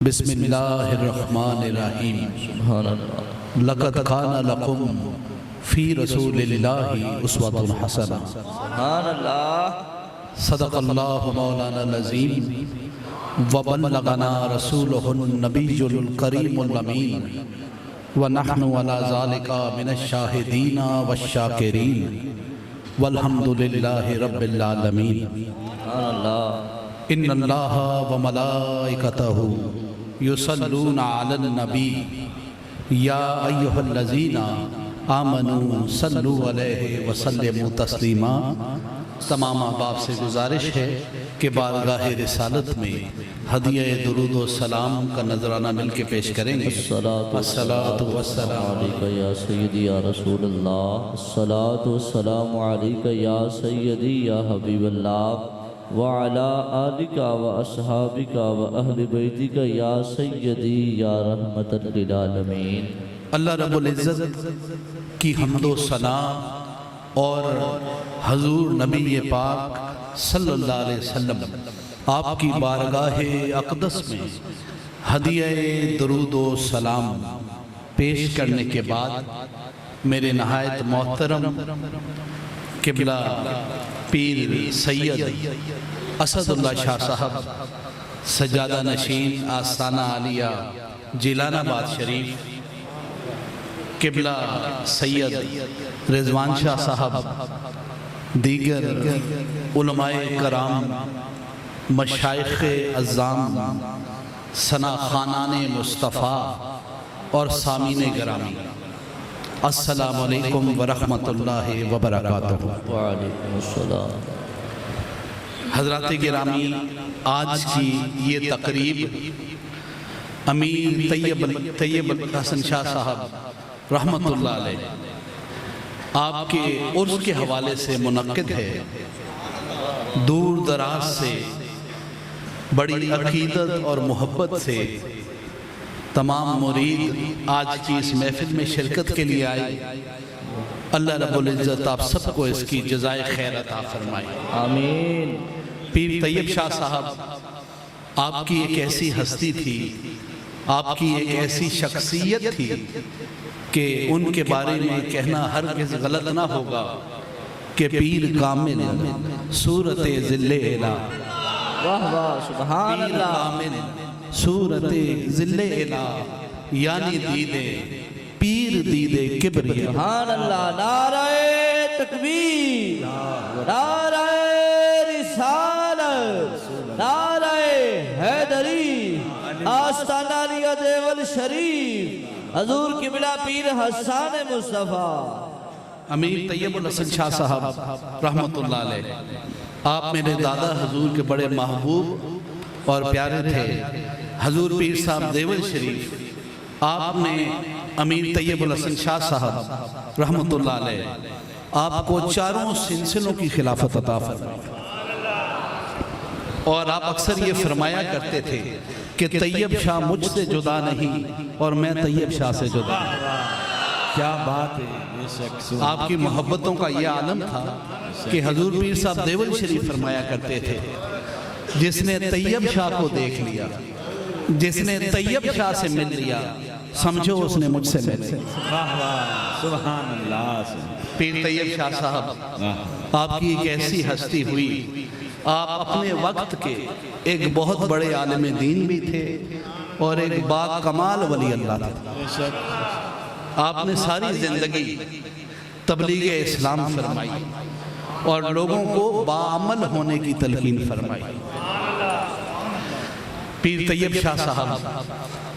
بسم اللہ الرحمن الرحیم سبحان اللہ لقد کان لکم فی رسول اللہ اسوۃ حسنہ سبحان اللہ صدق اللہ مولانا العظیم وبلغنا رسولہ النبی الکریم الامین ونحن علی ذالک من الشاہدین والشاکرین والحمد للہ رب العالمین سبحان اللہ ان اللہ وملائکتہ یصلون علی النبی یا ایہا الذین آمنوا صلوا علیہ وسلموا تسلیما۔ تمام احباب سے گزارش ہے کہ بارگاہ رسالت میں ہدیہ درود و سلام کا نذرانہ مل کے پیش کریں گے۔ الصلاۃ والسلام علیکہ یا سیدی یا رسول اللہ، الصلاۃ والسلام علیکہ یا سیدی یا حبیب اللہ، وعلی آلک و اصحابک و اہل بیتک یا سیدی یا رحمت للعالمین۔ اللہ رب العزت کی حمد و ثنا اور حضور نبی پاک صلی اللہ علیہ وسلم آپ کی بارگاہ اقدس میں ہدیہ درود و سلام پیش کرنے کے بعد میرے نہایت محترم قبلہ پیر سید اسد اللہ شاہ صاحب سجادہ نشین آستانہ عالیہ جیلان آباد شریف، قبلہ سید رضوان شاہ صاحب، دیگر علماء کرام، مشائخ اعظام، ثنا خانان مصطفیٰ اور سامعین گرامی، السلام علیکم ورحمۃ اللہ وبرکاتہ۔ وعلیکم السلام۔ حضرات گرامی، آج کی یہ تقریب امیر طیب الحسن شاہ صاحب رحمت اللہ علیہ آپ کے عرس کے حوالے سے منعقد ہے۔ دور دراز سے بڑی عقیدت اور محبت سے تمام مرید آج کی اس محفل میں شرکت کے لیے آئے۔ اللہ رب العزت آپ سب کو اس کی جزائے خیر عطا فرمائے، آمین۔ پیر طیب شاہ صاحب آپ کی ایک ایسی ہستی تھی، آپ کی ایک ایسی شخصیت تھی کہ ان کے بارے میں کہنا ہرگز غلط نہ ہوگا کہ پیر کامل صورت ذل الہ، واہ واہ سبحان پیر اللہ۔ کامل صورت ذل الہ، یعنی دیدے پیر دیدے کبریاء۔ سبحان اللہ۔ نعرہ تکبیر، نعرہ رسالت، نعرہ حیدری، آستانہ علیہ دیول شریف، حضور قبلہ پیر حسان مصطفیٰ۔ امیر طیب الحسن شاہ صاحب رحمت اللہ علیہ، آپ میرے دادا حضور کے بڑے محبوب اور پیارے تھے۔ حضور پیر صاحب دیول شریف آپ نے امیر طیب الحسن شاہ صاحب رحمت اللہ علیہ آپ کو چاروں سلسلوں کی خلافت عطا فرمائی، اور آپ اکثر یہ فرمایا کرتے تھے کہ طیب شاہ مجھ سے جدا نہیں اور میں طیب شاہ سے جدا نہیں۔ کیا بات ہے، آپ کی محبتوں کا یہ عالم تھا کہ حضور پیر صاحب دیول شریف فرمایا کرتے تھے، جس نے طیب شاہ کو دیکھ لیا، جس نے طیب شاہ سے مل لیا، سمجھو اس نے مجھ سے مل لیا۔ واہ واہ سبحان اللہ۔ پیر طیب شاہ صاحب آپ کی ایک ایسی ہستی ہوئی، آپ اپنے وقت کے ایک بہت بڑے عالم دین بھی تھے اور ایک با کمال ولی اللہ تھے۔ آپ نے ساری زندگی تبلیغ اسلام فرمائی اور لوگوں کو باعمل ہونے کی تلقین فرمائی۔ پیر طیب شاہ صاحب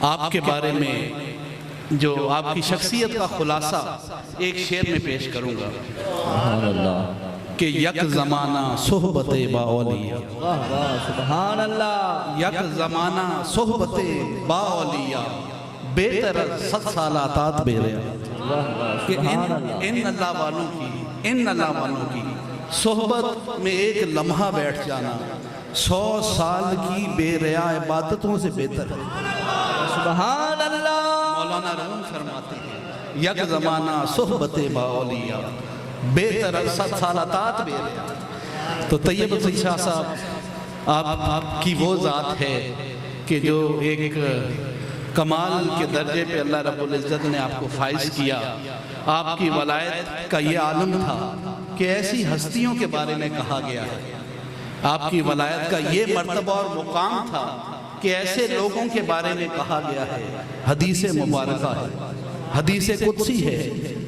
آپ کے بارے میں جو آپ کی شخصیت کا خلاصہ ایک شعر میں پیش کروں گا سبحان اللہ۔ کہ یک زمانہ صحبت با اولیاء، واہ واہ سبحان اللہ۔ یک زمانہ صحبت با اولیاء، بہتر 7 سال عطات بے ریا، واہ واہ کہ سبحان اللہ۔ ان اللہ والوں کی صحبت میں ایک لمحہ بیٹھ جانا 100 سال کی بے ریا عبادتوں سے بہتر ہے۔ سبحان اللہ۔ مولانا روم فرماتے ہیں یک زمانہ صحبت با اولیاء، بہتر 7 سال عطات بے ریا۔ تو طیب الحسن شاہ صاحب آپ کی وہ ذات ہے کہ جو ایک کمال کے درجے پہ اللہ رب العزت نے آپ کو فائز کیا. آپ کی ولایت کا یہ عالم تھا کہ ایسی ہستیوں کے بارے میں کہا گیا ہے. آپ کی ولایت کا یہ مرتبہ اور مقام تھا کہ ایسے لوگوں کے بارے میں کہا گیا ہے. حدیث مبارکہ ہے, حدیث قدسی ہے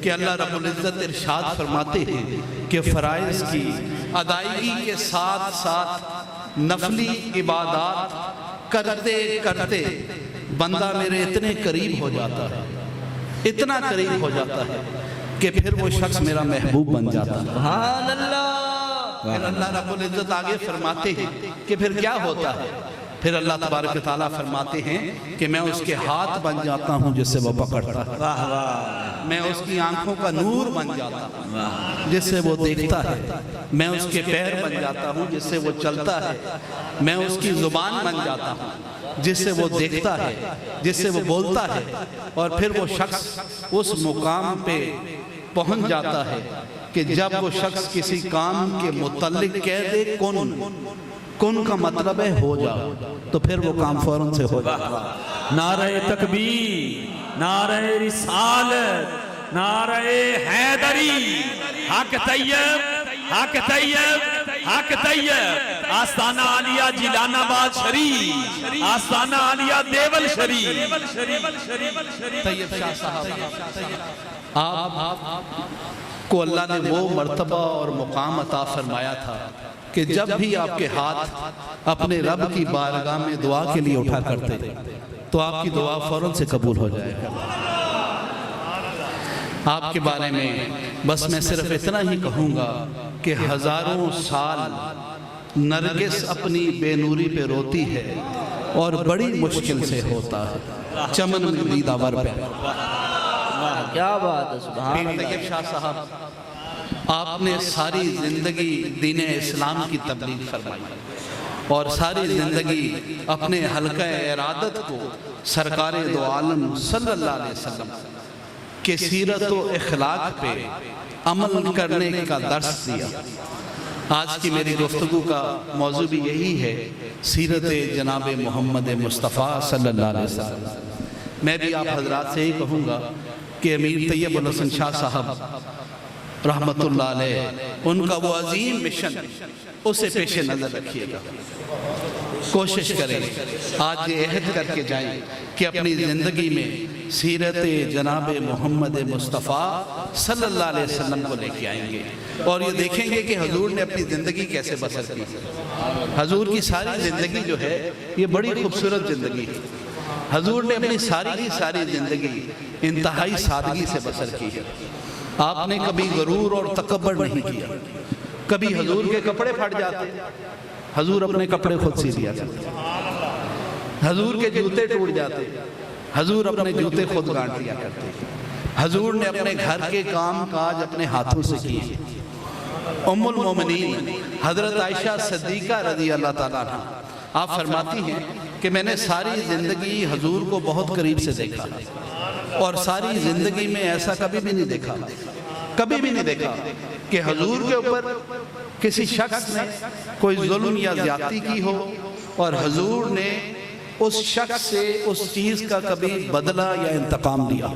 کہ اللہ رب العزت ارشاد فرماتے ہیں کہ فرائض کی ادائیگی کے ساتھ ساتھ نفلی عبادات کرتے کرتے بندہ میرے اتنے قریب ہو جاتا ہے, اتنا قریب ہو جاتا ہے کہ پھر وہ شخص میرا محبوب بن جاتا ہے. سبحان اللہ. پھر اللہ رب العزت آگے فرماتے ہیں کہ پھر کیا ہوتا ہے. پھر اللہ تبارک و تعالیٰ فرماتے ہیں کہ میں اس کے ہاتھ بن جاتا ہوں جس سے وہ پکڑتا ہے, میں اس کی آنکھوں کا نور بن جاتا ہوں جس سے وہ دیکھتا ہے, میں اس کے پیر بن جاتا ہوں جس سے وہ چلتا ہے, میں اس کی زبان بن جاتا ہوں جس سے وہ دیکھتا ہے, جس سے وہ بولتا ہے. اور پھر وہ شخص اس مقام پہ پہنچ جاتا ہے کہ جب وہ شخص کسی کام کے متعلق کہہ دے کن کا مطلب ہے ہو جا, تو پھر وہ کام فوراں سے ہو جاتا. نعرہ تکبیر, نعرہ رسالت, نعرہ حیدری, حق طیب, حق طیب, حق طیب. آستانہ عالیہ جیلان آباد شریف, آستانہ عالیہ دیول شریف. طیب شاہ صاحب, آپ کو اللہ نے وہ مرتبہ اور مقام عطا فرمایا تھا کہ جب بھی آپ کے ہاتھ اپنے رب کی بارگاہ میں دعا کے لیے اٹھا کرتے تو آپ کی دعا فوراں سے قبول ہو جائے گا. آپ کے بارے میں بس میں صرف اتنا ہی کہوں گا کہ ہزاروں سال نرگس اپنی بے نوری پہ روتی ہے اور بڑی مشکل سے ہوتا ہے چمن میں دیداور پہ. کیا بات ہے. سبحان پیر اللہ. طیب شاہ صاحب, آپ نے ساری زندگی دین اسلام کی تبلیغ فرمائی اور ساری زندگی اپنے حلقہ ارادت کو سرکار دو عالم صلی اللہ علیہ وسلم کے سیرت و اخلاق پہ عمل کرنے کا درس دیا. آج کی میری گفتگو کا موضوع بھی یہی ہے, سیرت جناب محمد مصطفیٰ صلی اللہ علیہ وسلم. میں بھی آپ حضرات سے ہی کہوں گا کہ امیر طیب الحسن شاہ صاحب رحمت اللہ علیہ, ان کا وہ عظیم مشن اسے پیش نظر رکھیے گا. کوشش کریں, آج یہ عہد کر کے جائیں کہ اپنی زندگی میں سیرت جناب محمد مصطفیٰ صلی اللہ علیہ وسلم کو لے کے آئیں گے اور یہ دیکھیں گے کہ حضور نے اپنی زندگی کیسے بسر کی. حضور کی ساری زندگی جو ہے یہ بڑی خوبصورت زندگی ہے. حضور نے اپنی ساری زندگی انتہائی سادگی سے بسر کی ہے. آپ نے کبھی غرور اور تکبر نہیں کیا. کبھی حضور کے کپڑے پھٹ جاتے, حضور اپنے کپڑے خود سی دیا کرتے. حضور کے جوتے ٹوٹ جاتے, حضور اپنے جوتے خود گانٹ دیا کرتے. حضور نے اپنے گھر کے کام کاج اپنے ہاتھوں سے کیے. ام المومنین حضرت عائشہ صدیقہ رضی اللہ تعالیٰ عنہ آپ فرماتی ہیں کہ میں نے ساری زندگی حضور کو بہت قریب سے دیکھا اور ساری زندگی میں ایسا کبھی بھی نہیں دیکھا کہ حضور کے اوپر کسی شخص نے کوئی ظلم یا زیادتی کی ہو اور حضور نے اس شخص سے اس چیز کا کبھی بدلہ یا انتقام لیا.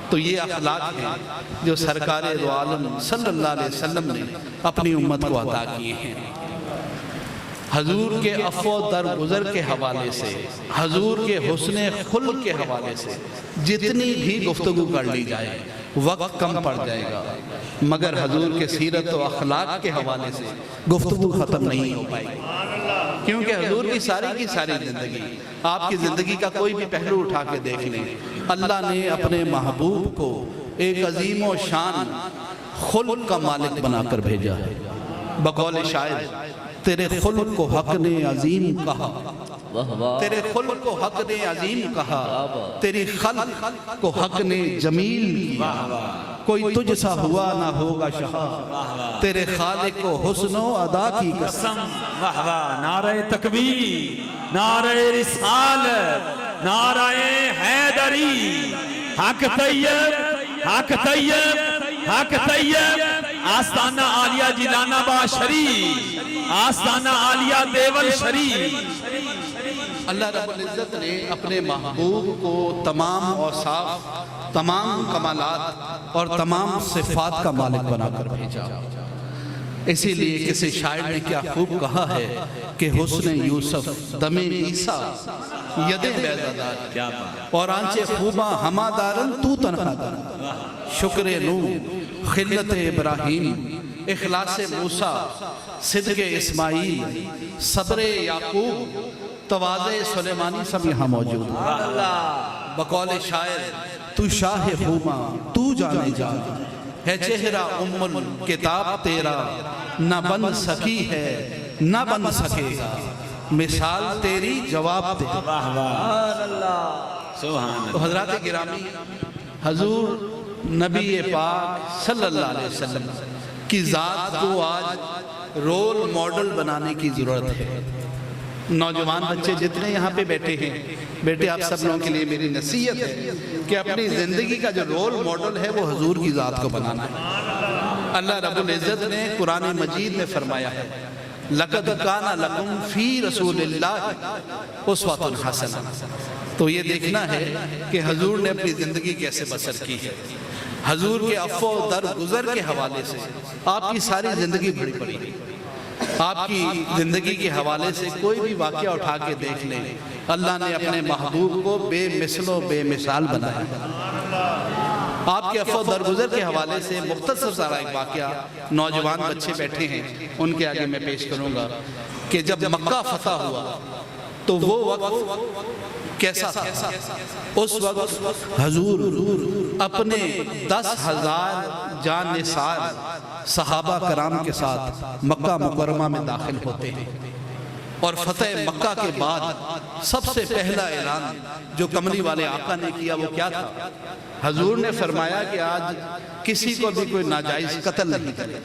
تو یہ اخلاق ہیں جو سرکار دو عالم صلی اللہ علیہ وسلم نے اپنی امت کو عطا کیے ہیں. حضور کے عفو درگزر کے حوالے سے, حضور کے حسن خلق کے حوالے سے جتنی بھی گفتگو کر لی جائے وقت کم پڑ جائے گا, مگر حضور کے سیرت و اخلاق کے حوالے سے گفتگو ختم نہیں ہو پائے گی. کیونکہ حضور کی ساری زندگی, آپ کی زندگی کا کوئی بھی پہلو اٹھا کے دیکھ لیں, اللہ نے اپنے محبوب کو ایک عظیم و شان خلق کا مالک بنا کر بھیجا ہے. بقول شاعر, تیرے خلق کو حق نے عظیم کہا, تیرے خلق کو حق نے عظیم کہا, تیری خلق کو حق نے جمیل کیا, کوئی تجھ سا ہوا نہ ہوگا شاہ, تیرے خالق کو حسن و ادا کی قسم. نعرہ تکبیر, نعرہ رسالت, نعرہ حیدری, حق طیب, حق طیب, حق طیب. آستانہ عالیہ جیلان آباد شریف, آستانہ عالیہ دیول شریف. اللہ رب العزت نے اپنے محبوب کو تمام اوصاف، تمام کمالات اور تمام صفات کا مالک بنا کر بھیجا۔ اسی لیے کسی شاعر نے کیا خوب کہا ہے کہ حسن یوسف دم عیسیٰ ید بیضادار، اور آنچے خوباں ہما دارن تو تنہا دارن، شکر نو خلت ابراہیم اخلاص موسیٰ صدق اسماعیل صبر یعقوب تواضع سلیمانی سب یہاں موجود ہیں۔ بقول شاعر تو شاہ خوباں تو جانے جان ہے چہرہ ام الکتاب تیرا، نہ بن سکی ہے نہ بن سکے گا، مثال تیری جواب تیرا۔ تو حضرات گرامی، حضور نبی پاک صلی اللہ علیہ وسلم کی ذات کو آج رول ماڈل بنانے کی ضرورت ہے۔ نوجوان بچے جتنے یہاں پہ بیٹھے ہیں، بیٹے آپ سب لوگوں کے لیے میری نصیحت ہے کہ اپنی زندگی کا جو رول ماڈل ہے وہ حضور کی ذات کو بنانا ہے۔ اللہ رب العزت نے قرآن مجید میں فرمایا ہے لَقَدْ كَانَ لَكُمْ فِي رَسُولِ اللَّهِ أُسْوَةٌ حَسَنَةٌ۔ تو یہ دیکھنا ہے کہ حضور نے اپنی زندگی کیسے بسر کی ہے۔ حضور کے عفو و درگزر کے حوالے سے آپ کی ساری زندگی بھری پڑی ہے۔ آپ کی زندگی کے حوالے سے کوئی بھی واقعہ اٹھا کے دیکھ لیں، اللہ نے اپنے محبوب کو بے مثل و بے مثال بنایا۔ آپ کے عفو و درگزر کے حوالے سے مختصر سارا ایک واقعہ نوجوان بچے بیٹھے ہیں ان کے آگے میں پیش کروں گا کہ جب مکہ فتح ہوا تو وہ وقت کیسا تھا؟ اس وقت حضور اپنے 10,000 جان نثار صحابہ کرام کے ساتھ مکہ مکرمہ میں داخل ہوتے ہیں، اور فتح مکہ کے بعد سب سے پہلا اعلان جو کملی والے آقا نے کیا وہ کیا تھا؟ حضور نے فرمایا کہ آج کسی کو بھی کوئی ناجائز قتل نہیں کرے،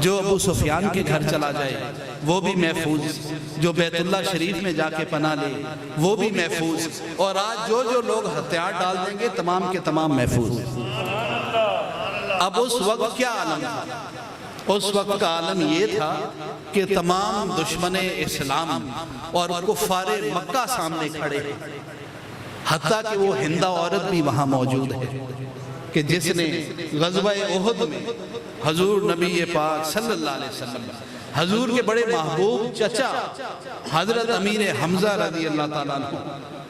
جو ابو سفیان کے گھر چلا جائے وہ بھی محفوظ، جو بیت اللہ شریف میں جا کے پناہ لے وہ بھی محفوظ، اور آج جو جو لوگ ہتھیار ڈال دیں گے تمام کے تمام محفوظ۔ اب اس وقت کیا عالم تھا؟ اس وقت کا عالم یہ تھا کہ تمام دشمن اسلام اور کفار مکہ سامنے کھڑے ہیں، حتیٰ کہ وہ ہندہ عورت بھی وہاں موجود ہے کہ جس نے غزوہ احد میں حضور نبی پاک صلی اللہ علیہ وسلم، حضور کے بڑے محبوب چچا حضرت امیر حمزہ رضی اللہ تعالیٰ عنہ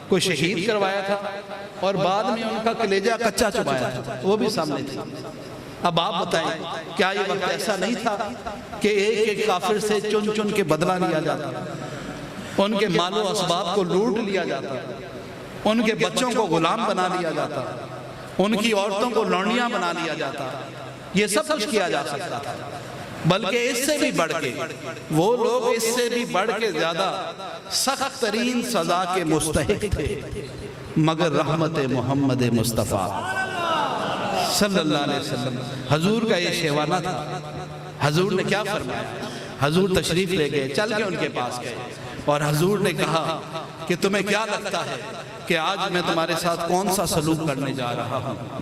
کو شہید کروایا تھا، اور بعد میں ان کا کلیجہ کچا چبایا تھا، وہ بھی سامنے تھا۔ اب آپ بتائیں کیا یہ وقت ایسا نہیں تھا کہ ایک ایک کافر سے چن چن کے بدلہ لیا جاتا، ان کے مال و اسباب کو لوٹ لیا جاتا، ان کے بچوں کو غلام بنا لیا جاتا، ان کی عورتوں کو لونڈیاں بنا لیا جاتا؟ یہ سب کچھ کیا جا سکتا تھا، بلکہ اس سے بھی بڑھ کے وہ لوگ اس سے بھی بڑھ کے زیادہ سخت ترین سزا کے مستحق تھے، مگر رحمت محمد مصطفیٰ صلی اللہ علیہ وسلم حضور کا یہ شیوانہ تھا۔ حضور نے کیا فرمایا؟ حضور تشریف لے گئے، چل کے ان کے پاس گئے، اور حضور نے کہا کہ تمہیں کیا لگتا ہے کہ آج میں تمہارے ساتھ کون سا سلوک کرنے جا رہا ہوں؟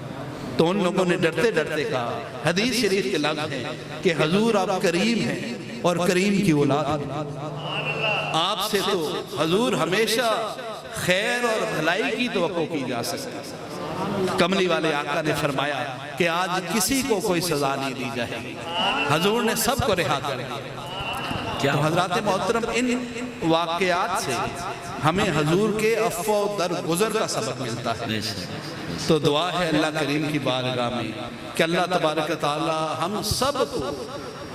تو ان لوگوں نے ڈرتے ڈرتے کہا، حدیث شریف کے لفظ ہے کہ حضور آپ کریم ہیں اور کریم کی اولاد ہیں، آپ سے تو حضور ہمیشہ خیر اور بھلائی کی توقع کی جا سکتی ہے۔ کملی والے آقا نے فرمایا کہ آج کسی کو کوئی سزا نہیں دی جائے گی، حضور نے سب کو رہا کر دیا۔ تو حضرات محترم، ان واقعات سے ہمیں حضور کے عفو و درگزر کا سبق ملتا ہے۔ تو دعا ہے اللہ کریم کی بارگاہ میں کہ اللہ تبارک تعالی ہم سب کو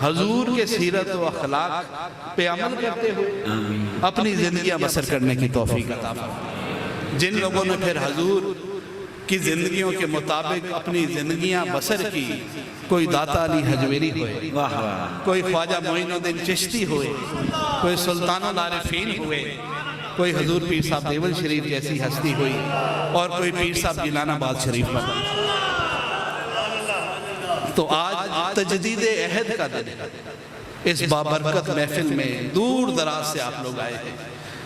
حضور کے سیرت و اخلاق پہ عمل کرتے ہوئے اپنی زندگیاں بسر کرنے کی توفیق عطا فرمائے۔ جن لوگوں نے پھر حضور کی زندگیوں کے مطابق اپنی زندگیاں بسر کی، کوئی داتا علی حجویری ہوئے، کوئی خواجہ معین الدین چشتی ہوئے، کوئی سلطان العارفین ہوئے، کوئی حضور پیر صاحب دیول شریف جیسی ہستی ہوئی، اور کوئی پیر صاحب جیلان آباد شریف بنا۔ تو آج تجدید عہد کا دن ہے، اس بابرکت محفل میں دور دراز سے آپ لوگ آئے ہیں،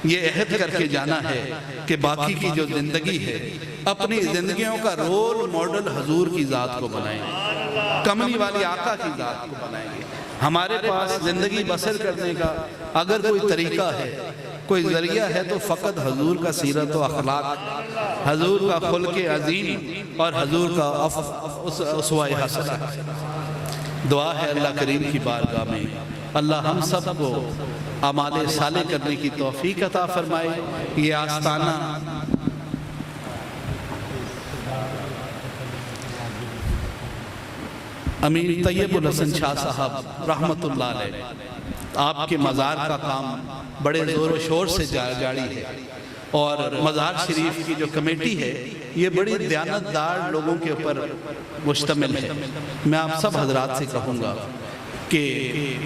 یہ عہد کر کے جانا ہے کہ باقی کی جو زندگی ہے اپنی زندگیوں کا رول ماڈل حضور کی ذات کو بنائیں گے، کملی والی آقا کی ذات کو بنائیں گے۔ ہمارے پاس زندگی بسر کرنے کا اگر کوئی طریقہ ہے کوئی ذریعہ ہے تو فقط حضور کا سیرت و اخلاق، حضور کا خلق عظیم اور حضور کا اسوہ حسنہ۔ دعا ہے اللہ کریم کی بارگاہ میں اللہ ہم سب کو اعمال صالح کرنے کی توفیق عطا فرمائے۔ یہ آستانہ امیر طیب الحسن شاہ صاحب رحمت اللہ علیہ، آپ کے مزار کا کام بڑے زور و شور سے جاری ہے، اور مزار شریف کی جو کمیٹی ہے یہ بڑی دیانتدار لوگوں کے اوپر مشتمل ہے۔ میں آپ سب حضرات سے کہوں گا کہ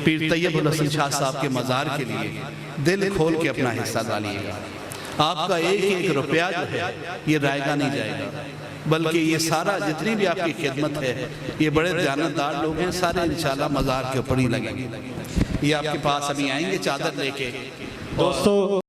پیر طیب الحسن شاہ صاحب کے مزار کے لیے دل کھول کے اپنا حصہ ڈالیے گا۔ آپ کا ایک ایک روپیہ جو ہے یہ رائگاں نہیں جائے گا، بلکہ یہ سارا جتنی بھی آپ کی خدمت ہے یہ بڑے دیانتدار لوگ ہیں، سارے انشاءاللہ مزار کے اوپر ہی لگیں گے۔ یہ آپ کے پاس ابھی آئیں گے چادر لے کے۔ دوستو